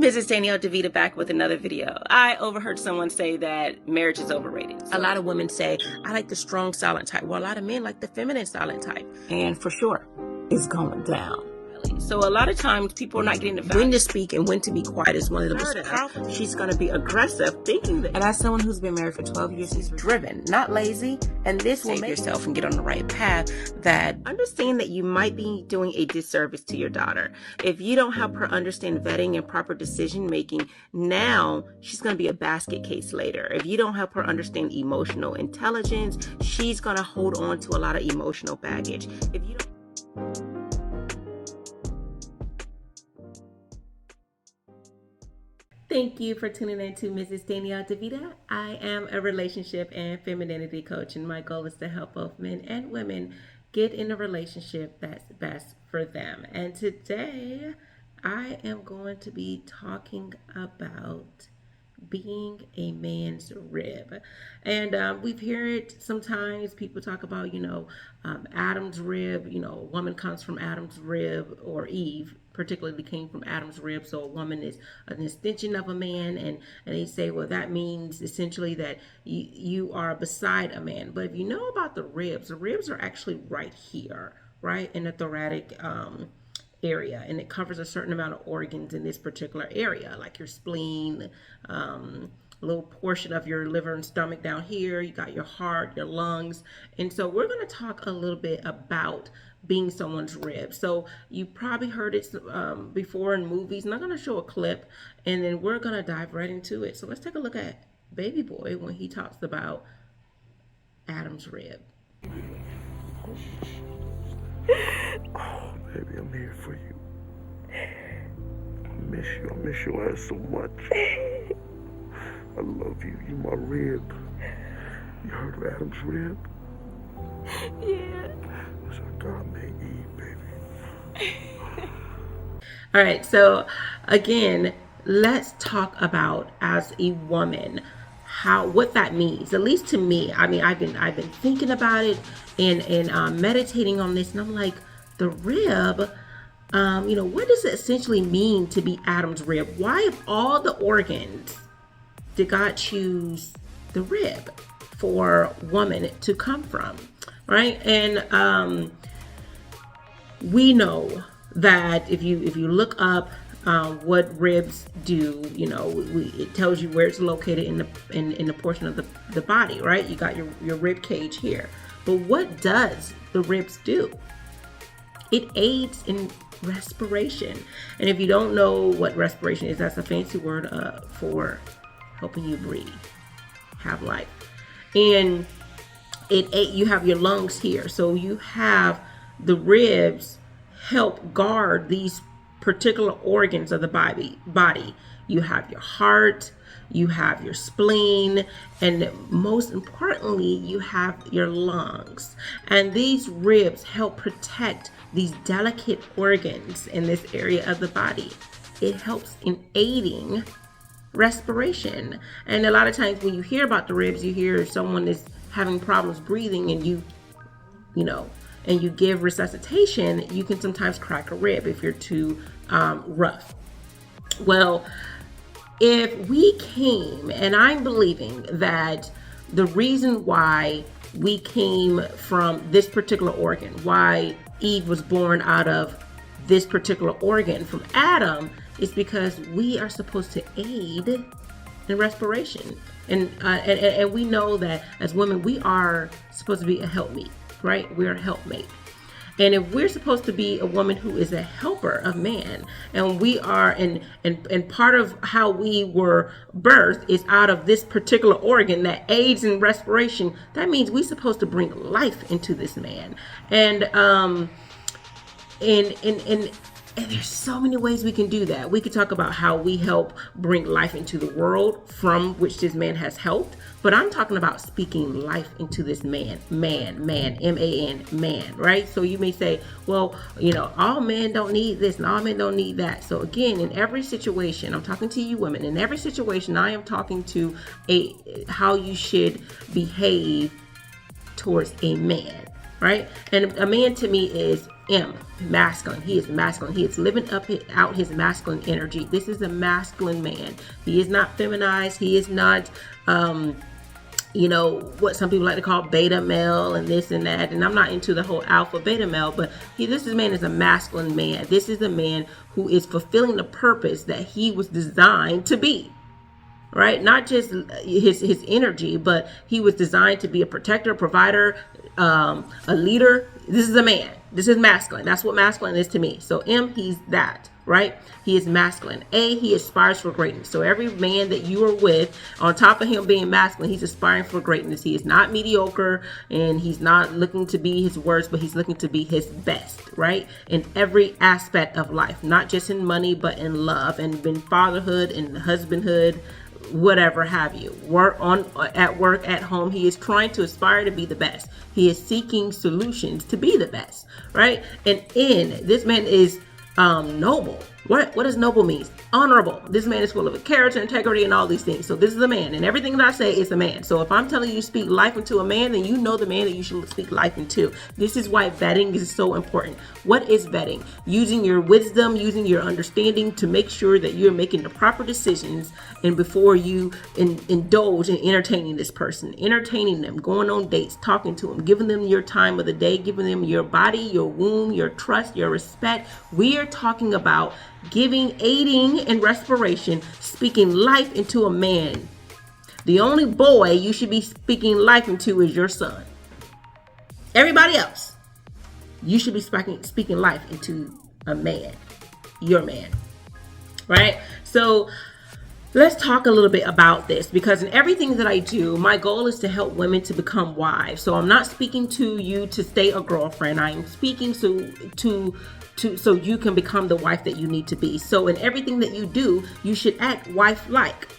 Mrs. Danielle DeVita back with another video. I overheard someone say that marriage is overrated. A lot of women say, I like the strong silent type. Well, a lot of men like the feminine silent type. And for sure, it's going down. So a lot of times people are not getting the value. When to speak and when to be quiet is one of the most powerful. She's going to be aggressive, thinking that. And as someone who's been married for 12 years, she's driven, not lazy. And this will make yourself and get on the right path. That understand that you might be doing a disservice to your daughter. If you don't help her understand vetting and proper decision making, now she's going to be a basket case later. If you don't help her understand emotional intelligence, she's going to hold on to a lot of emotional baggage. If you don't. Thank you for tuning in to Mrs. Danielle DeVita. I am a relationship and femininity coach, and my goal is to help both men and women get in a relationship that's best for them. And today, I am going to be talking about being a man's rib. And we've heard it sometimes. People talk about, Adam's rib. A woman comes from Adam's rib, or Eve particularly came from Adam's rib. So a woman is an extension of a man. And they say, well, that means essentially that you are beside a man. But if you know about the ribs are actually right here, right in the thoracic area, and it covers a certain amount of organs in this particular area, like your spleen, a little portion of your liver and stomach down here. You got your heart, your lungs. And so we're going to talk a little bit about being someone's rib. So you probably heard it before in movies, and I'm going to show a clip, and then we're going to dive right into it. So let's take a look at Baby Boy when he talks about Adam's rib. Oh, baby, I'm here for you. I miss your ass so much. I love you. You my rib. You heard of Adam's rib? Yeah. That's how God made Eve, baby. All right, so again, let's talk about, as a woman, what that means. At least to me, I mean, I've been thinking about it and meditating on this, and I'm like, the rib. What does it essentially mean to be Adam's rib? Why, of all the organs, did God choose the rib for woman to come from, right? And we know that if you look up what ribs do, it tells you where it's located in the portion of the body, right? You got your rib cage here. But what does the ribs do? It aids in respiration. And if you don't know what respiration is, that's a fancy word for helping you breathe, have life. And you have your lungs here. So you have the ribs help guard these particular organs of the body. You have your heart, you have your spleen, and most importantly, you have your lungs. And these ribs help protect these delicate organs in this area of the body. It helps in aiding respiration. And a lot of times when you hear about the ribs, you hear someone is having problems breathing, and you give resuscitation, you can sometimes crack a rib if you're too rough. Well, if we came, and I'm believing that the reason why we came from this particular organ, why Eve was born out of this particular organ from Adam, is because we are supposed to aid in respiration. And we know that as women, we are supposed to be a helpmeet, right? We're a helpmate. And if we're supposed to be a woman who is a helper of man, and we are, and part of how we were birthed is out of this particular organ that aids in respiration, that means we're supposed to bring life into this man. And there's so many ways we can do that. We could talk about how we help bring life into the world from which this man has helped. But I'm talking about speaking life into this man, M-A-N, man, right? So you may say, well, all men don't need this and all men don't need that. So again, in every situation, I'm talking to you women, in every situation, I am talking to how you should behave towards a man, right? And a man to me is M, masculine. He is masculine. He is living out his masculine energy. This is a masculine man. He is not feminized. He is not, what some people like to call beta male and this and that. And I'm not into the whole alpha beta male, but this man is a masculine man. This is a man who is fulfilling the purpose that he was designed to be. Right? Not just his energy, but he was designed to be a protector, provider, a leader. This is a man. This is masculine. That's what masculine is to me. So M, he's that, right? He is masculine. A, he aspires for greatness. So every man that you are with, on top of him being masculine, he's aspiring for greatness. He is not mediocre, and he's not looking to be his worst, but he's looking to be his best, right? In every aspect of life, not just in money, but in love and in fatherhood and husbandhood, whatever have you. At work, at home, he is trying to aspire to be the best. He is seeking solutions to be the best, right? And this man is noble. What does noble mean? Honorable. This man is full of character, integrity, and all these things. So this is a man, and everything that I say is a man. So if I'm telling you to speak life into a man, then you know the man that you should speak life into. This is why vetting is so important. What is vetting? Using your wisdom, using your understanding to make sure that you're making the proper decisions, and before you indulge in entertaining this person, entertaining them, going on dates, talking to them, giving them your time of the day, giving them your body, your womb, your trust, your respect. We are talking about giving, aiding in respiration, speaking life into a man. The only boy you should be speaking life into is your son. Everybody else, you should be speaking life into a man, your man, right? So let's talk a little bit about this, because in everything that I do, my goal is to help women to become wives. So I'm not speaking to you to stay a girlfriend. I am speaking so you can become the wife that you need to be. So in everything that you do, you should act wife-like.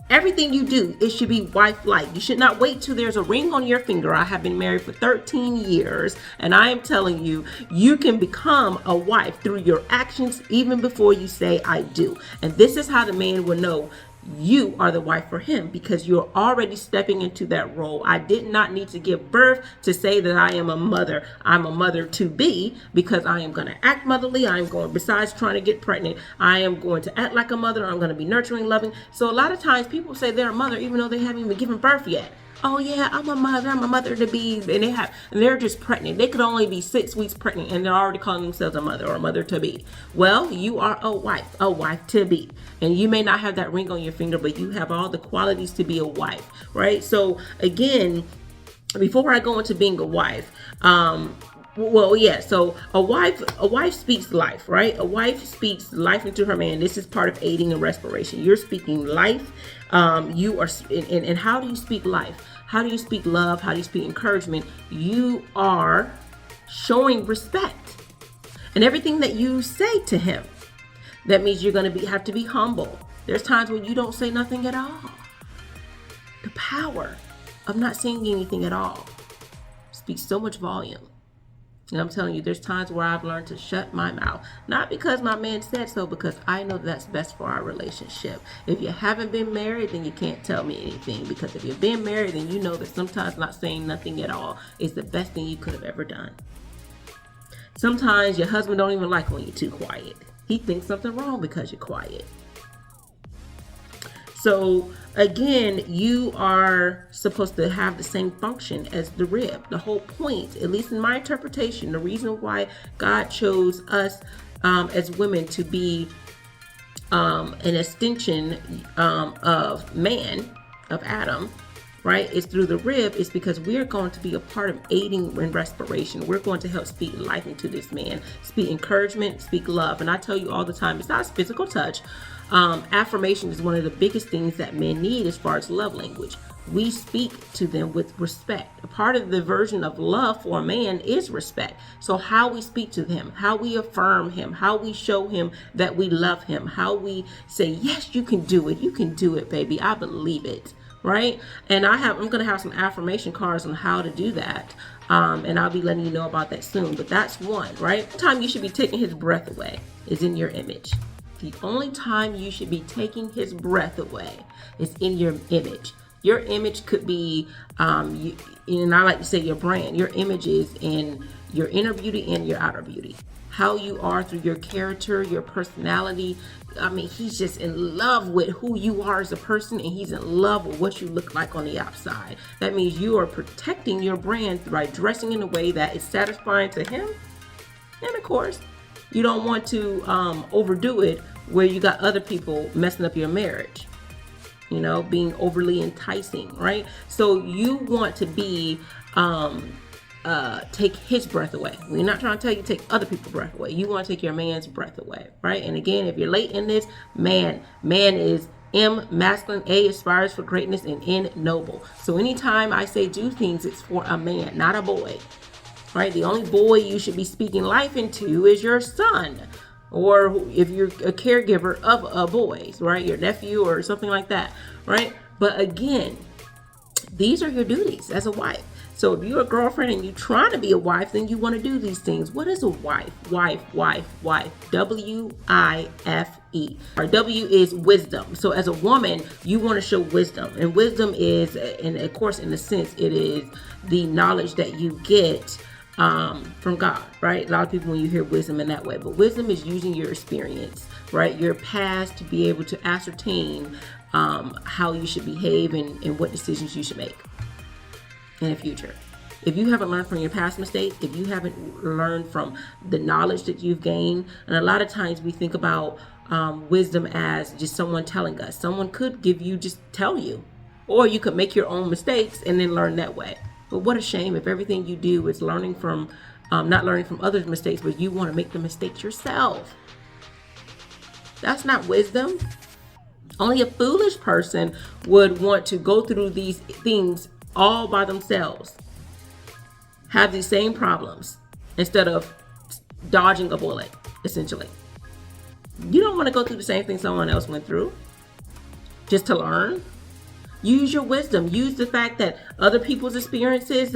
Everything you do, it should be wife-like. You should not wait till there's a ring on your finger. I have been married for 13 years, and I am telling you, you can become a wife through your actions even before you say I do. And this is how the man will know you are the wife for him, because you're already stepping into that role. I did not need to give birth to say that I am a mother. I'm a mother to be, because I am going to act motherly. Besides trying to get pregnant, I am going to act like a mother. I'm going to be nurturing, loving. So a lot of times people say they're a mother even though they haven't even given birth yet. Oh yeah, I'm a mother to be, and they're just pregnant. They could only be 6 weeks pregnant, and they're already calling themselves a mother or a mother to be. Well, you are a wife to be, and you may not have that ring on your finger, but you have all the qualities to be a wife, right? So again, before I go into being a wife, so a wife speaks life, right? A wife speaks life into her man. This is part of aiding and respiration. You're speaking life. You are, and how do you speak life? How do you speak love? How do you speak encouragement? You are showing respect, and everything that you say to him. That means you're going to have to be humble. There's times when you don't say nothing at all. The power of not saying anything at all speaks so much volume. And I'm telling you, there's times where I've learned to shut my mouth. Not because my man said so, because I know that's best for our relationship. If you haven't been married, then you can't tell me anything. Because if you've been married, then you know that sometimes not saying nothing at all is the best thing you could have ever done. Sometimes your husband don't even like when you're too quiet. He thinks something wrong because you're quiet. So again, you are supposed to have the same function as the rib. The whole point, at least in my interpretation, the reason why God chose us as women to be an extension of man, of Adam, right, is through the rib, is because we're going to be a part of aiding in respiration. We're going to help speak life into this man, speak encouragement, speak love. And I tell you all the time, it's not physical touch. Affirmation is one of the biggest things that men need as far as love language. We speak to them with respect. A part of the version of love for a man is respect. So how we speak to him, how we affirm him, how we show him that we love him, how we say, yes, you can do it. You can do it, baby. I believe it. Right? And I'm going to have some affirmation cards on how to do that. And I'll be letting you know about that soon. But that's one, right? The time you should be taking his breath away is in your image. The only time you should be taking his breath away is in your image. Your image could be, and I like to say your brand. Your image is in your inner beauty and your outer beauty. How you are through your character, your personality. I mean, he's just in love with who you are as a person, and he's in love with what you look like on the outside. That means you are protecting your brand by dressing in a way that is satisfying to him. And of course, you don't want to overdo it where you got other people messing up your marriage, being overly enticing, right? So you want to be take his breath away. We're not trying to tell you to take other people's breath away. You want to take your man's breath away, right? And again, if you're late in this, man is M, masculine, A, aspires for greatness, and N, noble. So anytime I say do things, it's for a man, not a boy, right? The only boy you should be speaking life into is your son, or if you're a caregiver of a boys, right? Your nephew or something like that, right? But again, these are your duties as a wife. So if you're a girlfriend and you're trying to be a wife, then you want to do these things. What is a wife? Wife. W-I-F-E. Or W is wisdom. So as a woman, you want to show wisdom. And wisdom is, and of course, in a sense, it is the knowledge that you get from God, right? A lot of people, when you hear wisdom in that way, but wisdom is using your experience, right? Your past to be able to ascertain how you should behave and what decisions you should make in the future. If you haven't learned from your past mistakes, if you haven't learned from the knowledge that you've gained, and a lot of times we think about wisdom as just someone telling us. Someone could just tell you, or you could make your own mistakes and then learn that way. But what a shame if everything you do is learning from, not learning from others' mistakes, but you want to make the mistakes yourself. That's not wisdom. Only a foolish person would want to go through these things all by themselves, have these same problems instead of dodging a bullet, essentially. You don't want to go through the same thing someone else went through just to learn. Use your wisdom. Use the fact that other people's experiences,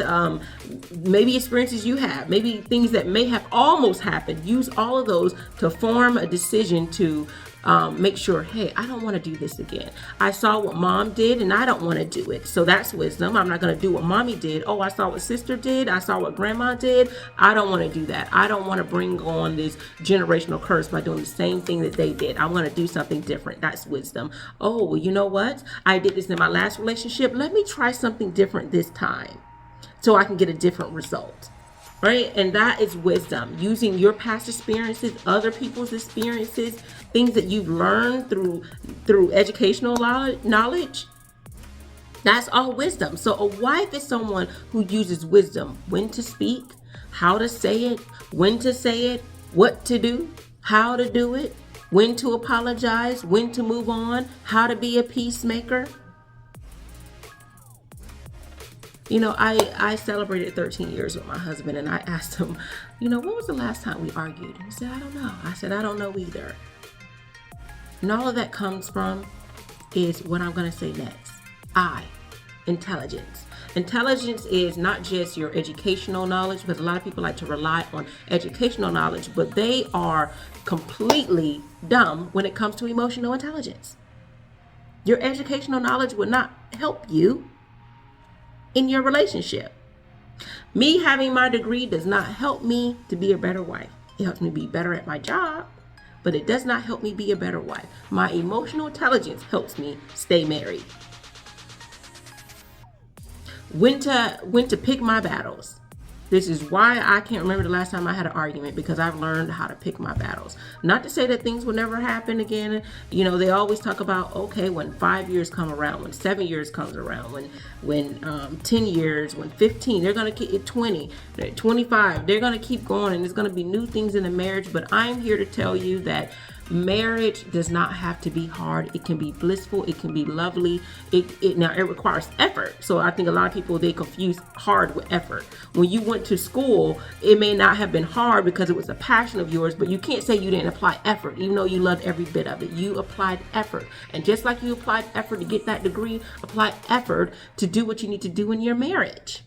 maybe experiences you have, maybe things that may have almost happened. Use all of those to form a decision to make sure, hey, I don't want to do this again. I saw what mom did and I don't want to do it. So that's wisdom. I'm not going to do what mommy did. Oh, I saw what sister did. I saw what grandma did. I don't want to do that. I don't want to bring on this generational curse by doing the same thing that they did. I want to do something different. That's wisdom. Oh, well, you know what? I did this in my last relationship. Let me try something different this time so I can get a different result. Right? And that is wisdom. Using your past experiences, other people's experiences, things that you've learned through educational knowledge. That's all wisdom. So a wife is someone who uses wisdom. When to speak, how to say it, when to say it, what to do, how to do it, when to apologize, when to move on, how to be a peacemaker. I celebrated 13 years with my husband, and I asked him, when was the last time we argued? He said, I don't know. I said, I don't know either. And all of that comes from is what I'm going to say next. Intelligence. Intelligence is not just your educational knowledge, because a lot of people like to rely on educational knowledge, but they are completely dumb when it comes to emotional intelligence. Your educational knowledge would not help you in your relationship. Me having my degree does not help me to be a better wife. It helps me be better at my job, but it does not help me be a better wife. My emotional intelligence helps me stay married. When to pick my battles. This is why I can't remember the last time I had an argument, because I've learned how to pick my battles. Not to say that things will never happen again. They always talk about, okay, when 5 years come around, when 7 years comes around, when 10 years, when 15, they're going to keep 20, 25, they're going to keep going, and there's going to be new things in the marriage. But I'm here to tell you that marriage does not have to be hard. It can be blissful. It can be lovely. Now it requires effort. So I think a lot of people, they confuse hard with effort. When you went to school, it may not have been hard because it was a passion of yours, but you can't say you didn't apply effort, even though you loved every bit of it. You applied effort. And just like you applied effort to get that degree, apply effort to do what you need to do in your marriage.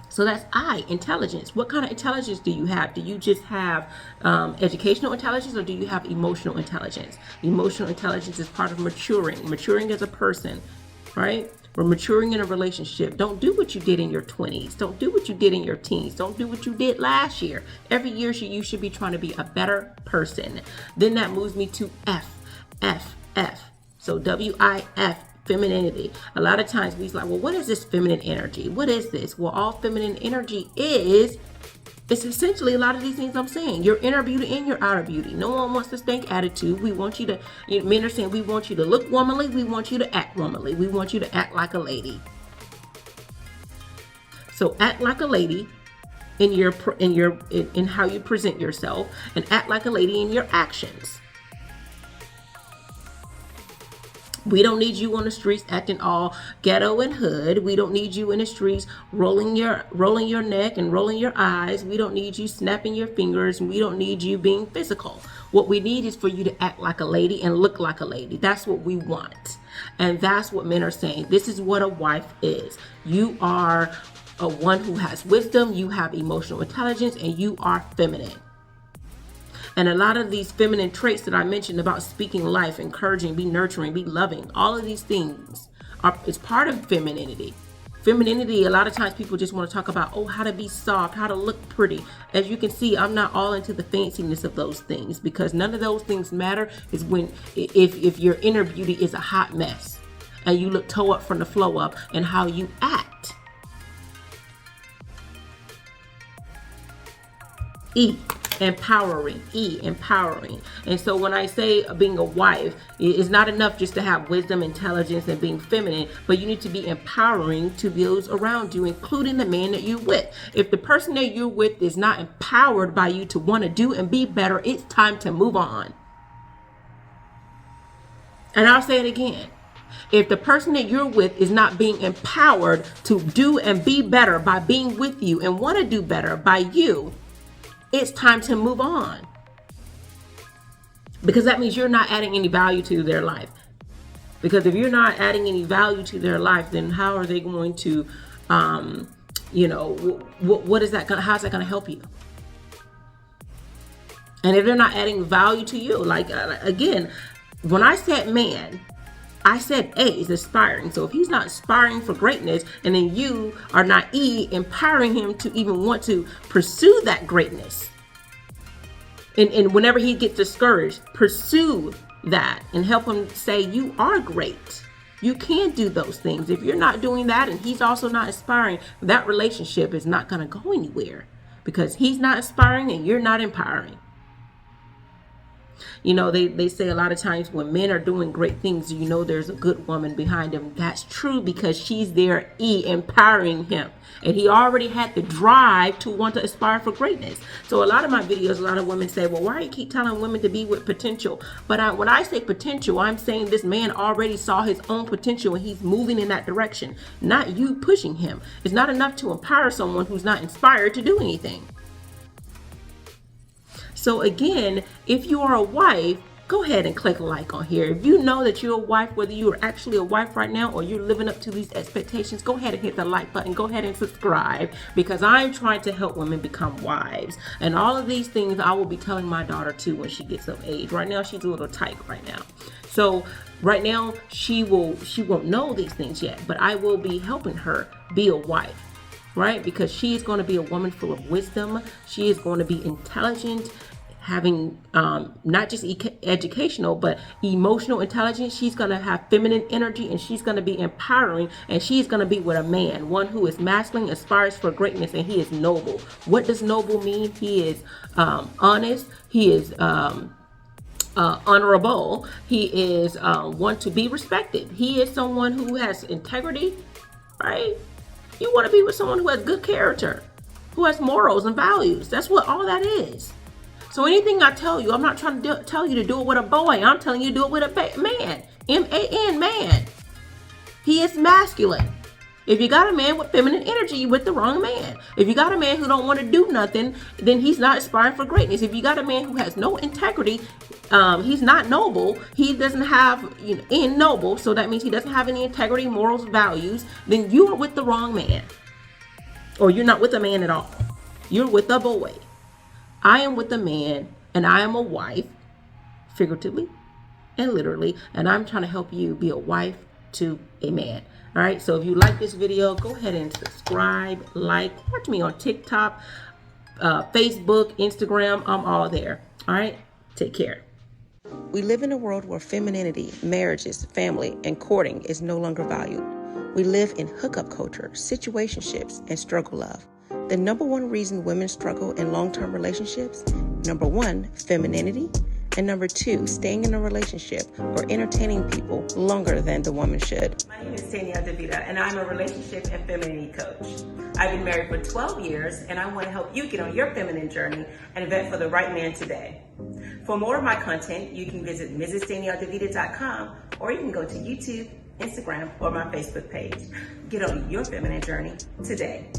So that's intelligence. What kind of intelligence do you have? Do you just have educational intelligence, or do you have emotional intelligence? Emotional intelligence is part of maturing as a person. right? We're maturing in a relationship. Don't do what you did in your 20s. Don't do what you did in your teens. Don't do what you did last year. Every year you should be trying to be a better person. Then that moves me to F, F, F. So WIF, femininity. A lot of times we're like, well, what is this feminine energy? What is this? Well, all feminine energy is, it's essentially a lot of these things I'm saying. Your inner beauty and your outer beauty. No one wants to stink attitude. We want you to, men are saying we want you to look womanly. We want you to act womanly. We want you to act like a lady. So act like a lady in how you present yourself, and act like a lady in your actions. We don't need you on the streets acting all ghetto and hood. We don't need you in the streets rolling your neck and rolling your eyes. We don't need you snapping your fingers. We don't need you being physical. What we need is for you to act like a lady and look like a lady. That's what we want. And that's what men are saying. This is what a wife is. You are a one who has wisdom, you have emotional intelligence, and you are feminine. And a lot of these feminine traits that I mentioned about speaking life, encouraging, be nurturing, be loving, all of these things is part of femininity. Femininity, a lot of times people just want to talk about, oh, how to be soft, how to look pretty. As you can see, I'm not all into the fanciness of those things, because none of those things matter is when, if your inner beauty is a hot mess and you look toe up from the flow up, and how you act. E, empowering. Empowering. And so when I say being a wife, it's not enough just to have wisdom, intelligence, and being feminine, but you need to be empowering to those around you, including the man that you're with. If the person that you're with is not empowered by you to want to do and be better, it's time to move on. And I'll say it again. If the person that you're with is not being empowered to do and be better by being with you and want to do better by you, it's time to move on, because that means you're not adding any value to their life. Because if you're not adding any value to their life, then how are they going to, what is that? How's that going to help you? And if they're not adding value to you, like again, when I said man, I said A is aspiring. So if he's not aspiring for greatness, and then you are not empowering him to even want to pursue that greatness. And whenever he gets discouraged, pursue that and help him say, you are great. You can do those things. If you're not doing that and he's also not aspiring, that relationship is not going to go anywhere, because he's not aspiring and you're not empowering. You know, they say a lot of times when men are doing great things, you know, there's a good woman behind them. That's true, because she's there empowering him. And he already had the drive to want to aspire for greatness. So a lot of my videos, a lot of women say, well, why do you keep telling women to be with potential? But when I say potential, I'm saying this man already saw his own potential and he's moving in that direction, not you pushing him. It's not enough to empower someone who's not inspired to do anything. So again, if you are a wife, go ahead and click like on here. If you know that you're a wife, whether you are actually a wife right now or you're living up to these expectations, go ahead and hit the like button. Go ahead and subscribe, because I'm trying to help women become wives. And all of these things I will be telling my daughter too when she gets of age. Right now, she's a little tight right now. So right now, she won't know these things yet, but I will be helping her be a wife. Right? Because she is going to be a woman full of wisdom. She is going to be intelligent, having not just educational, but emotional intelligence. She's going to have feminine energy, and she's going to be empowering, and she's going to be with a man, one who is masculine, aspires for greatness, and he is noble. What does noble mean? He is honest. He is honorable. He is one to be respected. He is someone who has integrity, right? You want to be with someone who has good character, who has morals and values. That's what all that is. So anything I tell you, I'm not trying to tell you to do it with a boy. I'm telling you to do it with a man. M-A-N, man. He is masculine. If you got a man with feminine energy, you're with the wrong man. If you got a man who don't want to do nothing, then he's not aspiring for greatness. If you got a man who has no integrity, he's not noble. He doesn't have, in noble, so that means he doesn't have any integrity, morals, values. Then you are with the wrong man, or you're not with a man at all. You're with a boy. I am with a man, and I am a wife, figuratively and literally, and I'm trying to help you be a wife to a man. All right, so if you like this video, go ahead and subscribe, like, watch me on TikTok, Facebook, Instagram. I'm all there. All right, take care. We live in a world where femininity, marriages, family, and courting is no longer valued. We live in hookup culture, situationships, and struggle love. The number one reason women struggle in long-term relationships, number one, femininity, and number two, staying in a relationship or entertaining people longer than the woman should. My name is Danielle DeVita, and I'm a relationship and femininity coach. I've been married for 12 years, and I want to help you get on your feminine journey and vet for the right man today. For more of my content, you can visit MrsDanielleDeVita.com, or you can go to YouTube, Instagram, or my Facebook page. Get on your feminine journey today.